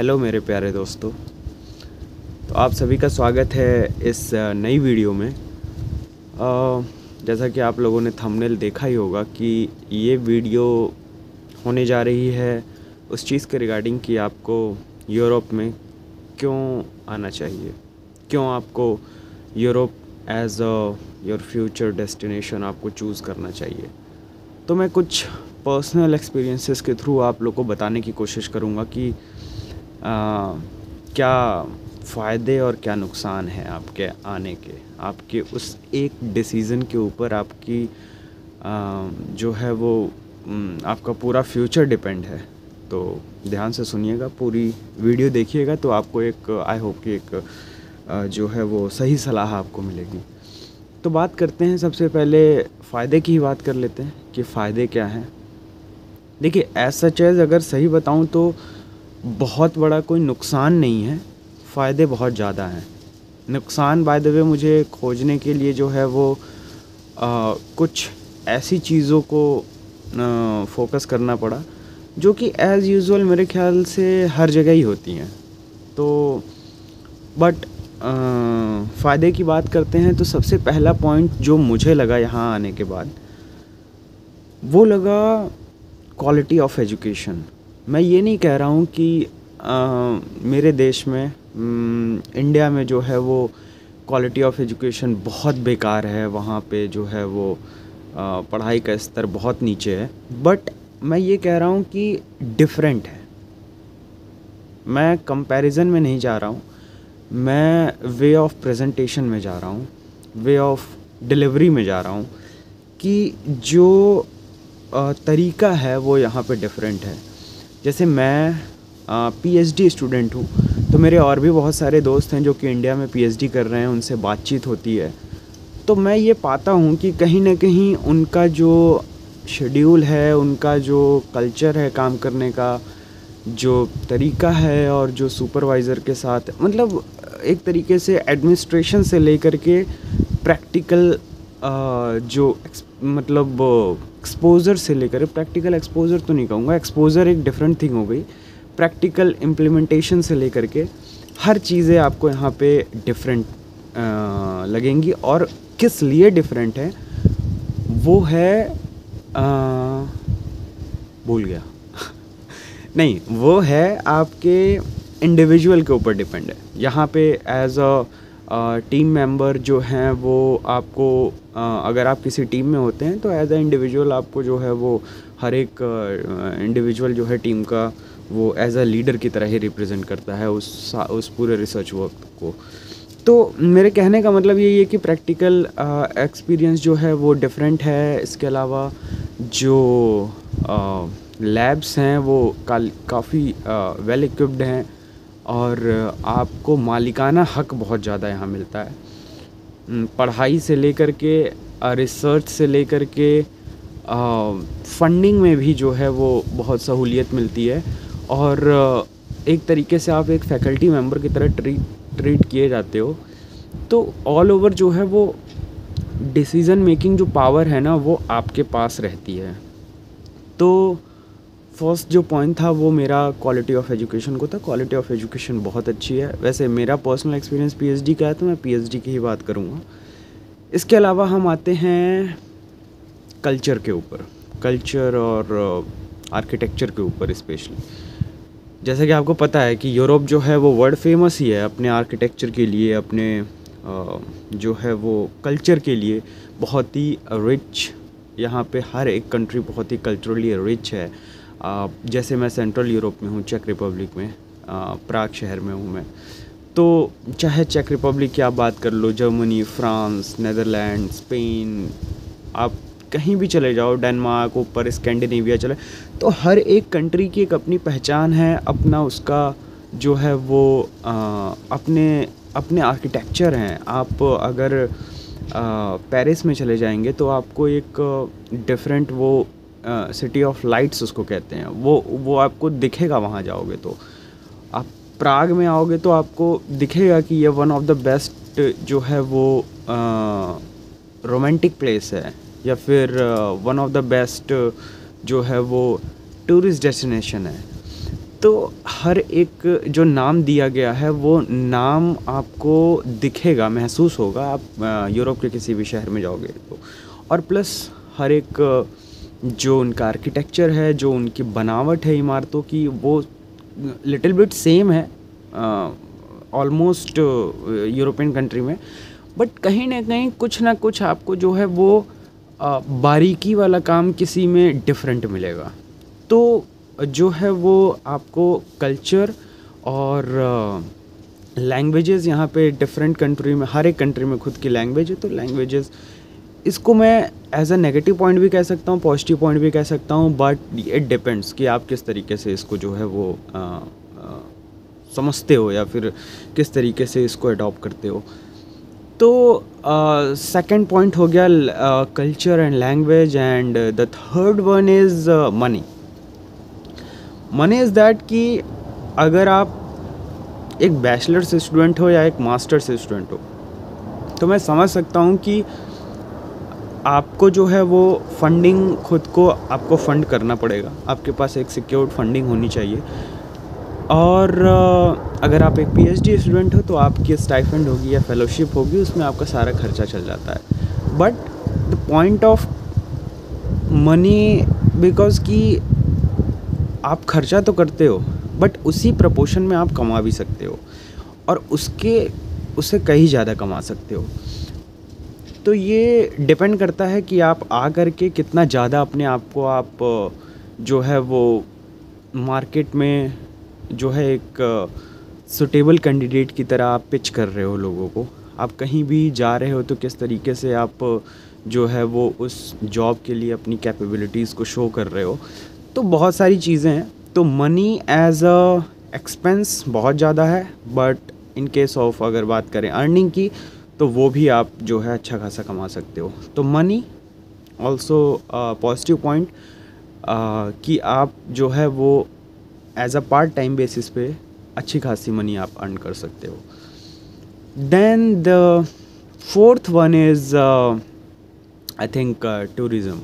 Hello मेरे प्यारे दोस्तों। तो आप सभी का स्वागत है इस नई वीडियो में। जैसा कि आप लोगों ने थंबनेल देखा ही होगा कि ये वीडियो होने जा रही है उस चीज़ के रिगार्डिंग कि आपको यूरोप में क्यों आना चाहिए, क्यों आपको Europe as a your future destination आपको चूज़ करना चाहिए। तो मैं कुछ पर्सनल एक्सपीरियंसेस के थ्रू आप लोग को बताने की कोशिश करूँगा कि क्या फ़ायदे और क्या नुकसान हैं आपके आने के, आपके उस एक डिसीज़न के ऊपर आपकी जो है वो आपका पूरा फ्यूचर डिपेंड है। तो ध्यान से सुनिएगा, पूरी वीडियो देखिएगा तो आपको एक आई होप कि एक जो है वो सही सलाह आपको मिलेगी। तो बात करते हैं, सबसे पहले फ़ायदे की ही बात कर लेते हैं कि फ़ायदे क्या हैं। देखिए एज सच एज़ अगर सही बताऊं तो बहुत बड़ा कोई नुकसान नहीं है, फ़ायदे बहुत ज़्यादा हैं। नुकसान बाय द वे मुझे खोजने के लिए जो है वो कुछ ऐसी चीज़ों को फोकस करना पड़ा जो कि एज़ यूजुअल मेरे ख्याल से हर जगह ही होती हैं। तो बट फ़ायदे की बात करते हैं तो सबसे पहला पॉइंट जो मुझे लगा यहाँ आने के बाद वो लगा क्वालिटी ऑफ एजुकेशन। मैं ये नहीं कह रहा हूँ कि मेरे देश में इंडिया में जो है वो क्वालिटी ऑफ एजुकेशन बहुत बेकार है, वहाँ पे जो है वो पढ़ाई का स्तर बहुत नीचे है, बट मैं ये कह रहा हूँ कि डिफरेंट है। मैं कंपैरिजन में नहीं जा रहा हूँ, मैं वे ऑफ प्रेजेंटेशन में जा रहा हूँ, वे ऑफ डिलीवरी में जा रहा हूँ कि जो तरीका है वो यहाँ पे डिफरेंट है। जैसे मैं पीएचडी स्टूडेंट हूँ, तो मेरे और भी बहुत सारे दोस्त हैं जो कि इंडिया में पीएचडी कर रहे हैं, उनसे बातचीत होती है तो मैं ये पाता हूँ कि कहीं ना कहीं उनका जो शेड्यूल है, उनका जो कल्चर है काम करने का, जो तरीका है और जो सुपरवाइज़र के साथ मतलब एक तरीके से एडमिनिस्ट्रेशन से लेकर के प्रैक्टिकल जो मतलब एक्सपोज़र से लेकर, प्रैक्टिकल एक्सपोज़र तो नहीं कहूँगा, एक्सपोज़र एक डिफरेंट थिंग हो गई, प्रैक्टिकल इम्प्लीमेंटेशन से लेकर के हर चीज़ें आपको यहाँ पे डिफरेंट लगेंगी। और किस लिए डिफरेंट है वो है भूल गया नहीं, वो है आपके इंडिविजुअल के ऊपर डिपेंड है। यहाँ पे एज अ टीम मेंबर जो हैं वो आपको अगर आप किसी टीम में होते हैं तो एज अ इंडिविजुअल आपको जो है वो हर एक इंडिविजुअल जो है टीम का वो एज अ लीडर की तरह ही रिप्रेजेंट करता है उस पूरे रिसर्च वर्क को। तो मेरे कहने का मतलब यही है कि प्रैक्टिकल एक्सपीरियंस जो है वो डिफरेंट है। इसके अलावा जो लैब्स हैं वो काफ़ी वेल इक्विप्ड हैं और आपको मालिकाना हक बहुत ज़्यादा यहाँ मिलता है। पढ़ाई से लेकर के रिसर्च से लेकर के फंडिंग में भी जो है वो बहुत सहूलियत मिलती है और एक तरीके से आप एक फैकल्टी मेंबर की तरह ट्रीट किए जाते हो। तो ऑल ओवर जो है वो डिसीज़न मेकिंग जो पावर है ना वो आपके पास रहती है। तो फर्स्ट जो पॉइंट था वो मेरा क्वालिटी ऑफ एजुकेशन को था। क्वालिटी ऑफ एजुकेशन बहुत अच्छी है। वैसे मेरा पर्सनल एक्सपीरियंस पीएचडी का है तो मैं पीएचडी की ही बात करूँगा। इसके अलावा हम आते हैं कल्चर के ऊपर, कल्चर और आर्किटेक्चर के ऊपर स्पेशली। जैसा कि आपको पता है कि यूरोप जो है वो वर्ल्ड फेमस ही है अपने आर्किटेक्चर के लिए, अपने जो है वो कल्चर के लिए बहुत ही रिच। यहाँ पे हर एक कंट्री बहुत ही कल्चरली रिच है। जैसे मैं सेंट्रल यूरोप में हूँ, चेक रिपब्लिक में, प्राग शहर में हूँ मैं। तो चाहे चेक रिपब्लिक की आप बात कर लो, जर्मनी, फ्रांस, नेदरलैंड, स्पेन, आप कहीं भी चले जाओ, डेनमार्क, ऊपर स्कैंडिनेविया चले, तो हर एक कंट्री की एक अपनी पहचान है, अपना उसका जो है वो अपने आर्किटेक्चर हैं। आप अगर पेरिस में चले जाएंगे तो आपको एक डिफरेंट वो सिटी ऑफ लाइट्स उसको कहते हैं, वो आपको दिखेगा वहाँ जाओगे तो। आप प्राग में आओगे तो आपको दिखेगा कि ये वन ऑफ द बेस्ट जो है वो रोमांटिक प्लेस है, या फिर वन ऑफ द बेस्ट जो है वो टूरिस्ट डेस्टिनेशन है। तो हर एक जो नाम दिया गया है वो नाम आपको दिखेगा, महसूस होगा आप यूरोप के किसी भी शहर में जाओगे तो। और प्लस हर एक जो उनका आर्किटेक्चर है, जो उनकी बनावट है इमारतों की, वो लिटिल बिट सेम है ऑलमोस्ट यूरोपियन कंट्री में, बट कहीं ना कहीं कुछ ना कुछ आपको जो है वो बारीकी वाला काम किसी में डिफरेंट मिलेगा। तो जो है वो आपको कल्चर और लैंग्वेजेस यहाँ पे डिफरेंट कंट्री में, हर एक कंट्री में खुद की लैंग्वेज है, तो लैंग्वेजेस इसको मैं एज अ नेगेटिव पॉइंट भी कह सकता हूँ, पॉजिटिव पॉइंट भी कह सकता हूँ, बट इट डिपेंड्स कि आप किस तरीके से इसको जो है वो समझते हो या फिर किस तरीके से इसको अडॉप्ट करते हो। तो सेकंड पॉइंट हो गया culture and language, and the third one is money. Money is that कि अगर आप एक बैचलर से स्टूडेंट हो या एक मास्टर से स्टूडेंट हो, तो मैं समझ सकता हूँ कि आपको जो है वो फंडिंग खुद को आपको फंड करना पड़ेगा, आपके पास एक सिक्योर्ड फंडिंग होनी चाहिए। और अगर आप एक पीएचडी स्टूडेंट हो तो आपकी स्टाइपेंड होगी या फेलोशिप होगी, उसमें आपका सारा खर्चा चल जाता है। But the point of money, because कि आप खर्चा तो करते हो बट उसी प्रपोर्शन में आप कमा भी सकते हो, और उससे कहीं ज़्यादा कमा सकते हो। तो ये डिपेंड करता है कि आप आ करके कितना ज़्यादा अपने आप को आप जो है वो मार्केट में जो है एक सुटेबल कैंडिडेट की तरह आप पिच कर रहे हो लोगों को। आप कहीं भी जा रहे हो तो किस तरीके से आप जो है वो उस जॉब के लिए अपनी कैपेबिलिटीज़ को शो कर रहे हो। तो बहुत सारी चीज़ें हैं। तो मनी एज अ एक्सपेंस बहुत ज़्यादा है, बट इन केस ऑफ अगर बात करें अर्निंग की, तो वो भी आप जो है अच्छा खासा कमा सकते हो। तो मनी ऑल्सो पॉजिटिव पॉइंट कि आप जो है वो as a part time basis पे अच्छी खासी मनी आप अर्न कर सकते हो। Then the fourth one is I think tourism,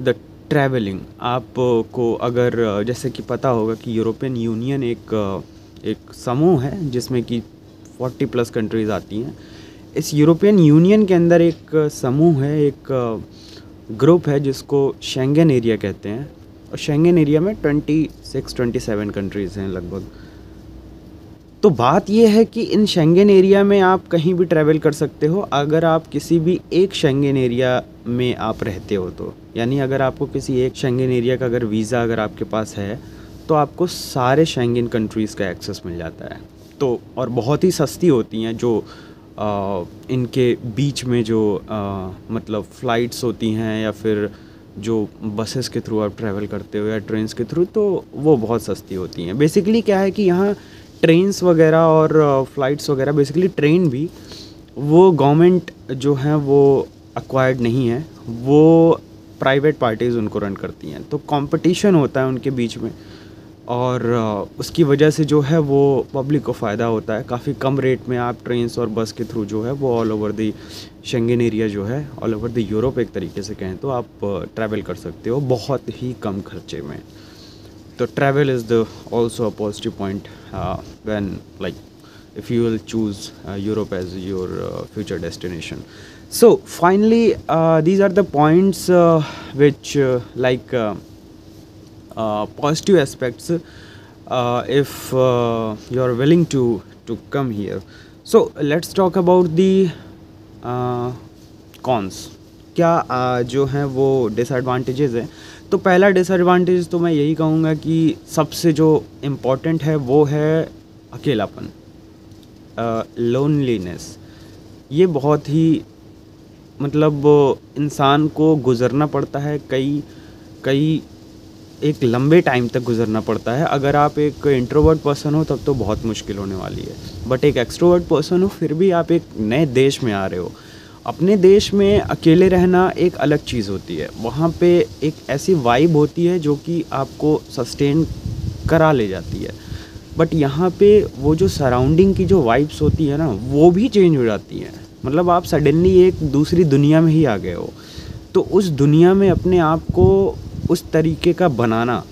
the travelling. आपको अगर जैसे कि पता होगा कि यूरोपियन यूनियन एक समूह है जिसमें कि 40+ कंट्रीज़ आती हैं। इस यूरोपियन यूनियन के अंदर एक समूह है, एक ग्रुप है जिसको शेंगन एरिया कहते हैं, और शेंगन एरिया में 26-27 कंट्रीज़ हैं लगभग। तो बात यह है कि इन शेंगन एरिया में आप कहीं भी ट्रैवल कर सकते हो अगर आप किसी भी एक शेंगन एरिया में आप रहते हो तो। यानी अगर आपको किसी एक शेंगन एरिया का अगर वीज़ा अगर आपके पास है तो आपको सारे शेंगन कंट्रीज़ का एक्सेस मिल जाता है। तो और बहुत ही सस्ती होती हैं जो इनके बीच में जो मतलब फ़्लाइट्स होती हैं या फिर जो बसेस के थ्रू आप ट्रैवल करते हो या ट्रेन्स के थ्रू, तो वो बहुत सस्ती होती हैं। बेसिकली क्या है कि यहाँ ट्रेन्स वगैरह और फ़्लाइट्स वगैरह, बेसिकली ट्रेन भी वो गवर्नमेंट जो है वो एक्वायर्ड नहीं है, वो प्राइवेट पार्टीज़ उनको रन करती हैं। तो कंपटीशन होता है उनके बीच में, और उसकी वजह से जो है वो पब्लिक को फ़ायदा होता है। काफ़ी कम रेट में आप ट्रेन्स और बस के थ्रू जो है वो all over the Schengen area जो है, ऑल ओवर द यूरोप एक तरीके से कहें तो आप ट्रैवल कर सकते हो बहुत ही कम खर्चे में। तो travel is the also a positive point when like if you will choose Europe as your future destination. So finally these are the points which like positive aspects if you are willing to come here. So let's talk about the cons. क्या जो हैं वो disadvantages हैं। तो पहला disadvantage तो मैं यही कहूँगा कि सबसे जो इम्पोर्टेंट है वो है अकेलापन, लोनलीनेस। ये बहुत ही मतलब इंसान को गुज़रना पड़ता है, कई एक लंबे टाइम तक गुज़रना पड़ता है। अगर आप एक इंट्रोवर्ट पर्सन हो तब तो बहुत मुश्किल होने वाली है, बट एक एक्सट्रोवर्ट पर्सन हो फिर भी आप एक नए देश में आ रहे हो। अपने देश में अकेले रहना एक अलग चीज़ होती है, वहाँ पे एक ऐसी वाइब होती है जो कि आपको सस्टेन करा ले जाती है। बट यहाँ पे वो जो सराउंडिंग की जो वाइब्स होती है ना, वो भी चेंज हो जाती हैं। मतलब आप सडनली एक दूसरी दुनिया में ही आ गए हो। तो उस दुनिया में अपने आप को उस तरीके का बनाना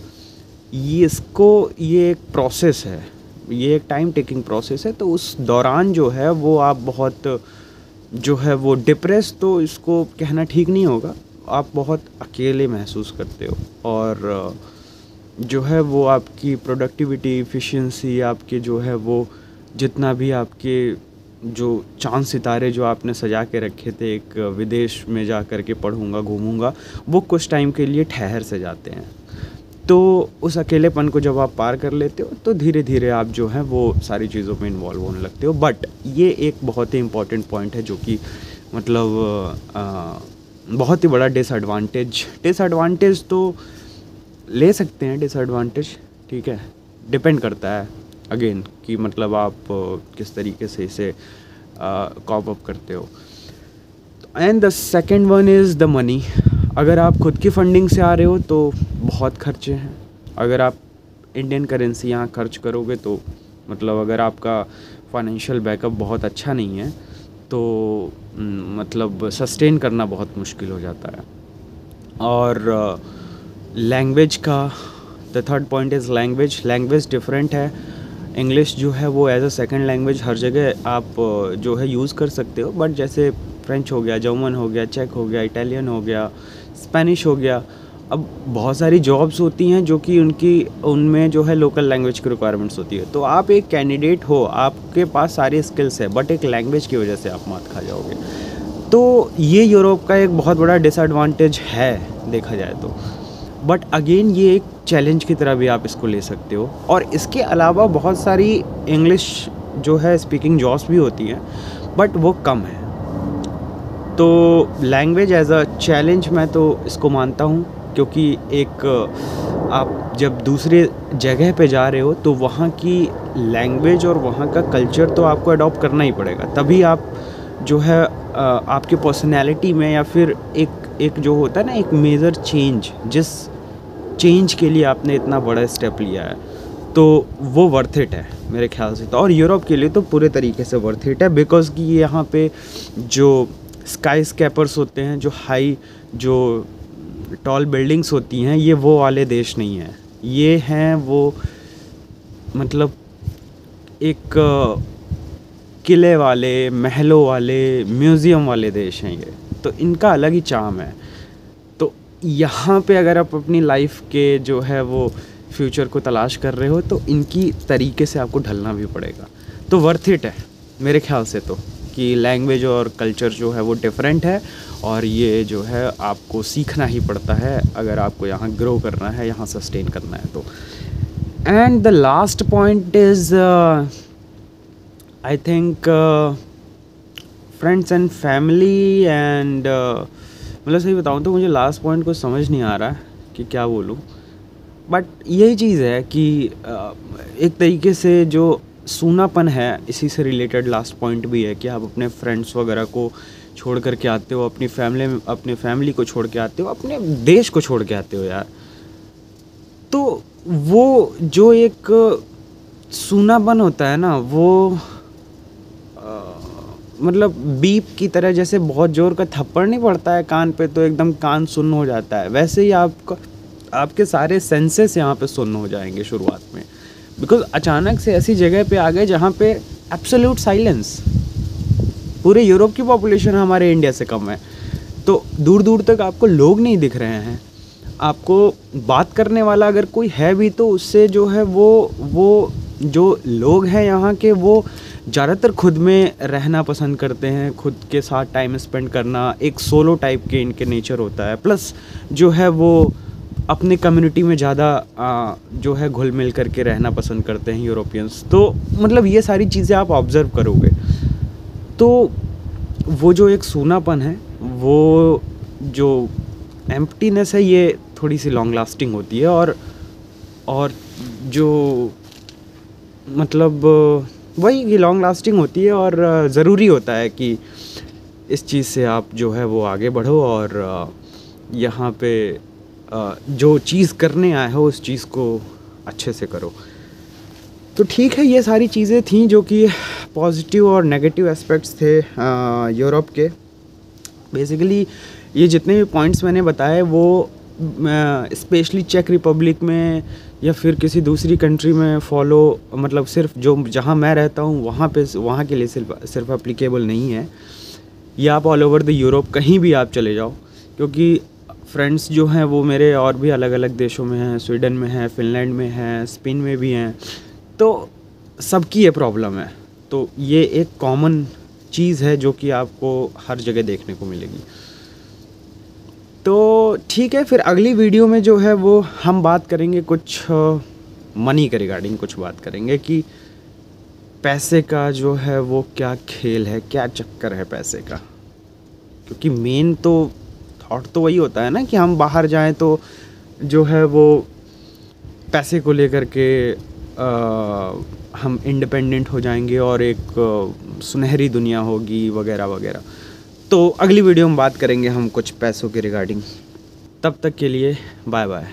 ये एक प्रोसेस है, ये एक टाइम टेकिंग प्रोसेस है। तो उस दौरान जो है वो आप बहुत जो है वो डिप्रेस, तो इसको कहना ठीक नहीं होगा, आप बहुत अकेले महसूस करते हो। और जो है वो आपकी प्रोडक्टिविटी, एफिशिएंसी, आपके जो है वो जितना भी आपके जो चाँद सितारे जो आपने सजा के रखे थे, एक विदेश में जा कर के पढ़ूँगा, घूमूँगा, वो कुछ टाइम के लिए ठहर से जाते हैं। तो उस अकेलेपन को जब आप पार कर लेते हो तो धीरे धीरे आप जो है वो सारी चीज़ों में इन्वॉल्व होने लगते हो। बट ये एक बहुत ही इम्पॉर्टेंट पॉइंट है जो कि मतलब बहुत ही बड़ा डिसएडवांटेज तो ले सकते हैं डिसएडवांटेज, ठीक है, डिपेंड करता है अगेन कि मतलब आप किस तरीके से इसे कॉप अप करते हो। And the second one is the money. अगर आप खुद की फंडिंग से आ रहे हो तो बहुत खर्चे हैं। अगर आप इंडियन करेंसी यहाँ खर्च करोगे तो मतलब अगर आपका फाइनेंशियल बैकअप बहुत अच्छा नहीं है तो मतलब सस्टेन करना बहुत मुश्किल हो जाता है। और लैंग्वेज का the third point is language different है। इंग्लिश जो है वो एज अ सेकंड लैंग्वेज हर जगह आप जो है यूज़ कर सकते हो, बट जैसे फ्रेंच हो गया, जर्मन हो गया, चेक हो गया, इटालियन हो गया, स्पेनिश हो गया, अब बहुत सारी जॉब्स होती हैं जो कि उनमें जो है लोकल लैंग्वेज की रिक्वायरमेंट्स होती है। तो आप एक कैंडिडेट हो, आपके पास सारी स्किल्स है, बट एक लैंग्वेज की वजह से आप मात खा जाओगे। तो ये यूरोप का एक बहुत बड़ा डिसएडवांटेज है देखा जाए तो। बट अगेन ये एक चैलेंज की तरह भी आप इसको ले सकते हो। और इसके अलावा बहुत सारी इंग्लिश जो है स्पीकिंग जॉब्स भी होती हैं, बट वो कम है। तो लैंग्वेज एज अ चैलेंज मैं तो इसको मानता हूँ, क्योंकि एक आप जब दूसरे जगह पे जा रहे हो तो वहाँ की लैंग्वेज और वहाँ का कल्चर तो आपको अडॉप्ट करना ही पड़ेगा, तभी आप जो है आपके पर्सनैलिटी में या फिर एक जो होता है ना एक मेजर चेंज, जिस चेंज के लिए आपने इतना बड़ा स्टेप लिया है तो वो वर्थ इट है मेरे ख्याल से। तो और यूरोप के लिए तो पूरे तरीके से वर्थ इट है, बिकॉज़ कि यहाँ पे जो स्काई स्कैपर्स होते हैं, जो टॉल बिल्डिंग्स होती हैं, ये वो वाले देश नहीं हैं। ये हैं वो मतलब एक किले वाले, महलों वाले, म्यूज़ियम वाले देश हैं ये। तो इनका अलग ही चार्म है। तो यहाँ पे अगर आप अपनी लाइफ के जो है वो फ्यूचर को तलाश कर रहे हो तो इनकी तरीके से आपको ढलना भी पड़ेगा। तो वर्थ इट है मेरे ख्याल से तो, कि लैंग्वेज और कल्चर जो है वो डिफरेंट है और ये जो है आपको सीखना ही पड़ता है अगर आपको यहाँ ग्रो करना है, यहाँ सस्टेन करना है तो। And the last point is I think friends and family and मतलब सही बताऊँ तो मुझे लास्ट पॉइंट को समझ नहीं आ रहा है कि क्या बोलूँ, बट यही चीज़ है कि एक तरीके से जो सूनापन है इसी से रिलेटेड लास्ट पॉइंट भी है कि आप अपने फ्रेंड्स वगैरह को छोड़ कर के आते हो, अपनी फैमिली को छोड़ के आते हो, अपने देश को छोड़ के आते हो यार। तो वो जो एक सूनापन होता है ना, वो मतलब बीप की तरह, जैसे बहुत ज़ोर का थप्पड़ नहीं पड़ता है कान पे तो एकदम कान सुन्न हो जाता है, वैसे ही आपके सारे सेंसेस यहाँ पे सुन्न हो जाएंगे शुरुआत में, बिकॉज अचानक से ऐसी जगह पे आ गए जहाँ पे एब्सोल्यूट साइलेंस। पूरे यूरोप की पॉपुलेशन हमारे इंडिया से कम है, तो दूर दूर तक आपको लोग नहीं दिख रहे हैं। आपको बात करने वाला अगर कोई है भी तो उससे जो है वो जो लोग हैं यहाँ के वो ज़्यादातर खुद में रहना पसंद करते हैं, खुद के साथ टाइम स्पेंड करना, एक सोलो टाइप के इनके नेचर होता है। प्लस जो है वो अपने कम्युनिटी में ज़्यादा जो है घुल मिल करके रहना पसंद करते हैं यूरोपियंस। तो मतलब ये सारी चीज़ें आप ऑब्ज़र्व करोगे तो वो जो एक सूनापन है, वो जो एम्प्टीनेस है, ये थोड़ी सी लॉन्ग लास्टिंग होती है। और जो मतलब वही ये लॉन्ग लास्टिंग होती है और ज़रूरी होता है कि इस चीज़ से आप जो है वो आगे बढ़ो और यहाँ पे जो चीज़ करने आए हो उस चीज़ को अच्छे से करो। तो ठीक है, ये सारी चीज़ें थीं जो कि पॉजिटिव और नेगेटिव एस्पेक्ट्स थे यूरोप के। बेसिकली ये जितने भी पॉइंट्स मैंने बताए वो स्पेशली चेक रिपब्लिक में या फिर किसी दूसरी कंट्री में फॉलो, मतलब सिर्फ जो जहाँ मैं रहता हूँ वहाँ के लिए सिर्फ एप्लीकेबल नहीं है। ये आप ऑल ओवर द यूरोप कहीं भी आप चले जाओ, क्योंकि फ्रेंड्स जो हैं वो मेरे और भी अलग अलग देशों में हैं, स्वीडन में हैं, फिनलैंड में हैं, स्पेन में भी हैं, तो सबकी ये प्रॉब्लम है। तो ये एक कॉमन चीज़ है जो कि आपको हर जगह देखने को मिलेगी। तो ठीक है, फिर अगली वीडियो में जो है वो हम बात करेंगे कुछ मनी के रिगार्डिंग, कुछ बात करेंगे कि पैसे का जो है वो क्या खेल है, क्या चक्कर है पैसे का। क्योंकि मेन तो थॉट तो वही होता है ना कि हम बाहर जाएं तो जो है वो पैसे को लेकर के हम इंडिपेंडेंट हो जाएंगे और एक सुनहरी दुनिया होगी वगैरह वगैरह। तो अगली वीडियो में बात करेंगे हम कुछ पैसों के रिगार्डिंग। तब तक के लिए बाय बाय।